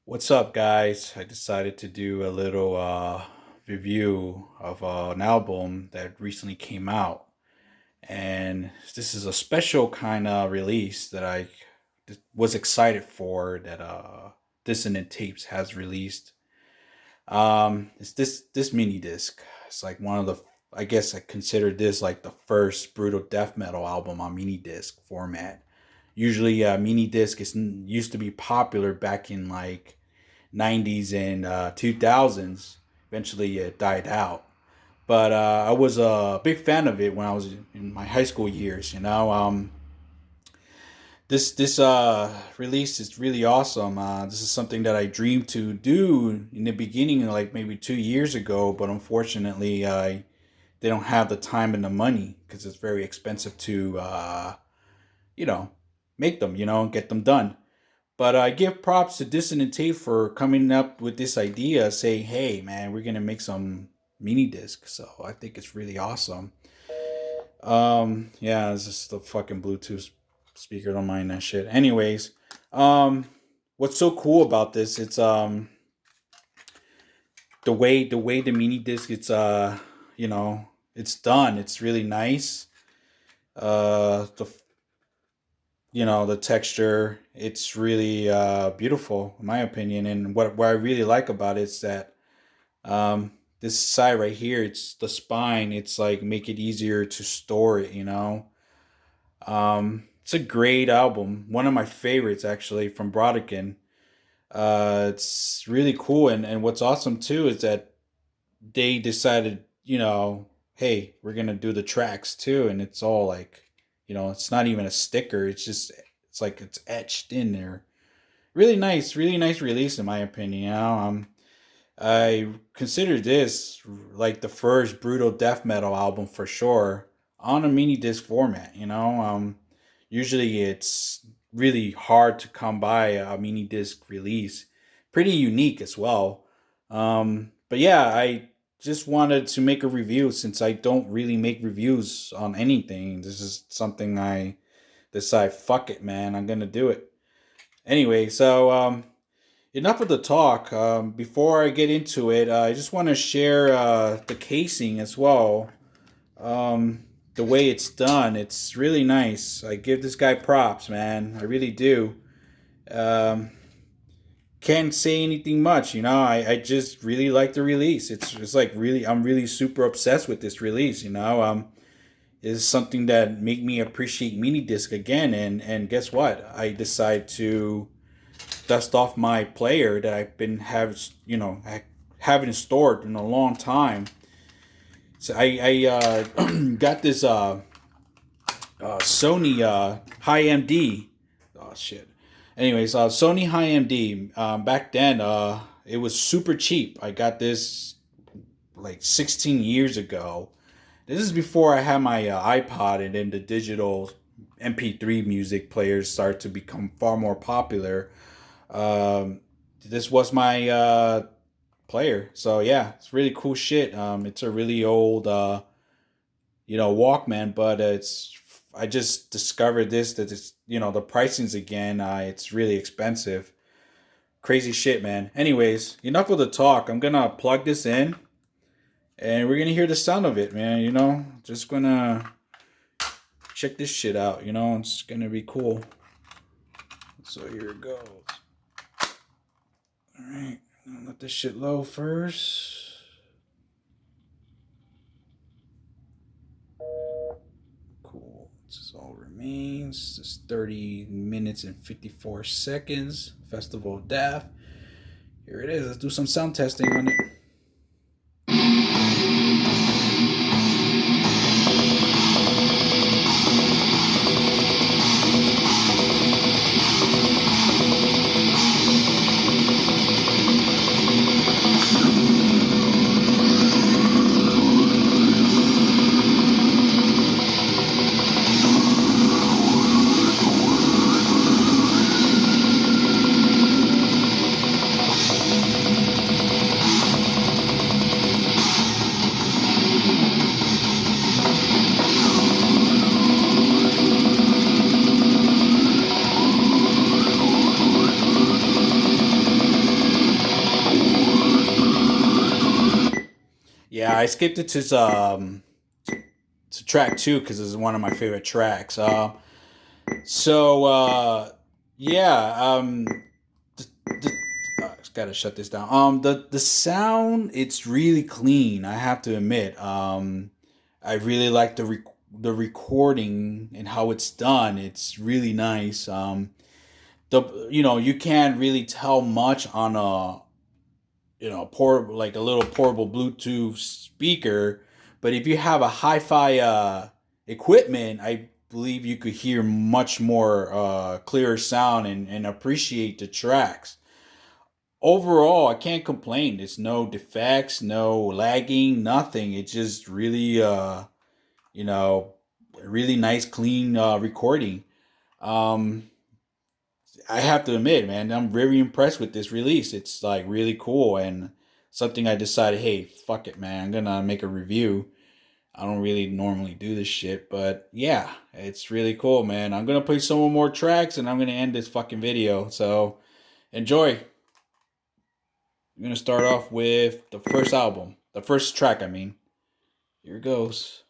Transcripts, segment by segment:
What's up, guys? I decided to do a little review of an album that recently came out. And this is a special kind of release that I was excited for that Dissonant Tapes has released. It's this mini disc. It's like one of the, I guess I consider this like the first brutal death metal album on mini disc format. Usually, mini disc used to be popular back in like 90s and 2000s. Eventually, it died out. But I was a big fan of it when I was in my high school years. This release is really awesome. This is something that I dreamed to do in the beginning, like maybe 2 years ago. But unfortunately, they don't have the time and the money because it's very expensive to, you know, make them. Get them done. But I give props to Dissonant Tape for coming up with this idea, saying, "Hey, man, we're gonna make some mini disc." So I think it's really awesome. Yeah, it's just the fucking Bluetooth speaker. Don't mind that shit. Anyways, um, what's so cool about this? It's the way the mini disc you know it's done. It's really nice. The the texture, it's really beautiful in my opinion. And what I really like about it is that um this side right here, it's the spine, it's like make it easier to store it. It's a great album, one of my favorites actually, from Brodequin. It's really cool. And what's awesome too is that they decided, hey, we're gonna do the tracks too, and it's all like, it's not even a sticker. It's like it's etched in there. Really nice release in my opinion. I consider this like the first brutal death metal album for sure on a mini disc format. Usually it's really hard to come by a mini disc release. Pretty unique as well. But yeah, I just wanted to make a review since I don't really make reviews on anything. This is something I decide, fuck it, man, I'm gonna do it. Anyway, so enough of the talk. Before I get into it, I just want to share the casing as well. The way it's done, it's really nice. I give this guy props, man. I really do. Um, can't say anything much, I just really like the release. It's like really, I'm really super obsessed with this release. Is something that make me appreciate mini disc again. And guess what? I decide to dust off my player that I've been having stored in a long time. So I got this Sony High MD. Oh shit. Anyways, Sony High MD. Back then, it was super cheap. I got this like 16 years ago. This is before I had my iPod, and then the digital MP3 music players started to become far more popular. Um, this was my player, so yeah, it's really cool shit. It's a really old, Walkman, but I just discovered that it's the pricings again. It's really expensive. Crazy shit, man. Anyways, enough of the talk. I'm gonna plug this in, and we're gonna hear the sound of it, man. Just gonna check this shit out. It's gonna be cool. So here it goes. All right, let this shit load first. Cool. This is all remains. This is 30 minutes and 54 seconds. Festival of Death. Here it is. Let's do some sound testing on it. I skipped it to track two because it's one of my favorite tracks. So yeah, the, gotta shut this down. The sound, it's really clean. I have to admit. I really like the recording and how it's done. It's really nice. You can't really tell much on a like a little portable Bluetooth speaker, but if you have a hi-fi equipment, I believe you could hear much more clearer sound and appreciate the tracks. Overall, I can't complain. There's no defects, no lagging, nothing. It's just really you know really nice, clean recording. Um, I have to admit, man, I'm very impressed with this release. It's like really cool and something I decided, hey, fuck it, man, I'm gonna make a review. I don't really normally do this shit, but yeah, it's really cool, man. I'm gonna play some more tracks and I'm gonna end this fucking video. So enjoy. I'm gonna start off with the first album, the first track, I mean. Here it goes.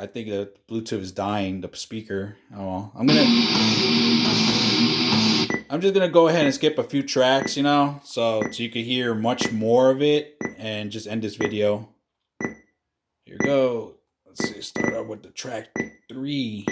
I think the Bluetooth is dying, the speaker. Oh well. I'm just gonna go ahead and skip a few tracks, so you can hear much more of it and just end this video. Here we go. Let's see, start out with the track 3.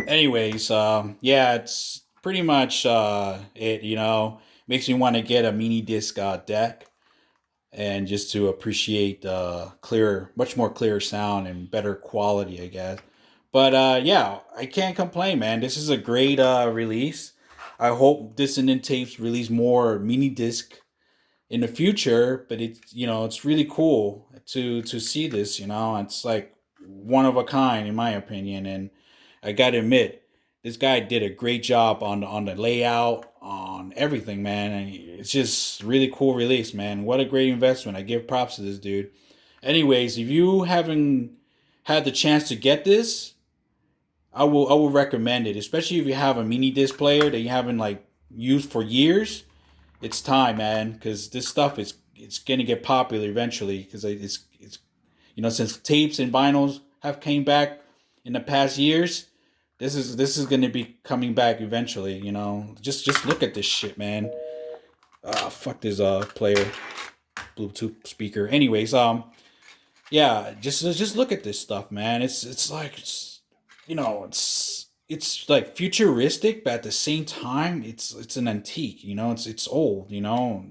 Anyways, yeah, it's pretty much it. Makes me want to get a mini disc deck and just to appreciate the clearer, much more clear sound and better quality, I guess. But yeah, I can't complain, man. This is a great release. I hope Dissonant Tapes release more mini disc in the future. But it's really cool to see this. It's like one of a kind in my opinion, and I gotta admit, this guy did a great job on the layout, on everything, man. And it's just really cool release, man. What a great investment. I give props to this dude. Anyways, if you haven't had the chance to get this, I will recommend it, especially if you have a mini disc player that you haven't like used for years. It's time, man, because this stuff is it's gonna get popular eventually. Because it's since tapes and vinyls have came back in the past years, This is gonna be coming back eventually. You know, just look at this shit, man. Fuck this player Bluetooth speaker. Anyways, yeah, just look at this stuff, man. It's like it's like futuristic, but at the same time, it's an antique. You know, it's old. You know,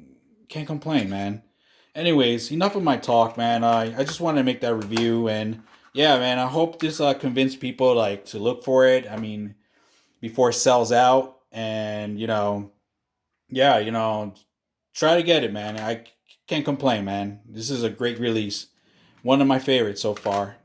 can't complain, man. Anyways, enough of my talk, man. I just wanted to make that review, and yeah, man. I hope this convinced people like to look for it. I mean, before it sells out, and yeah, try to get it, man. I can't complain, man. This is a great release, one of my favorites so far.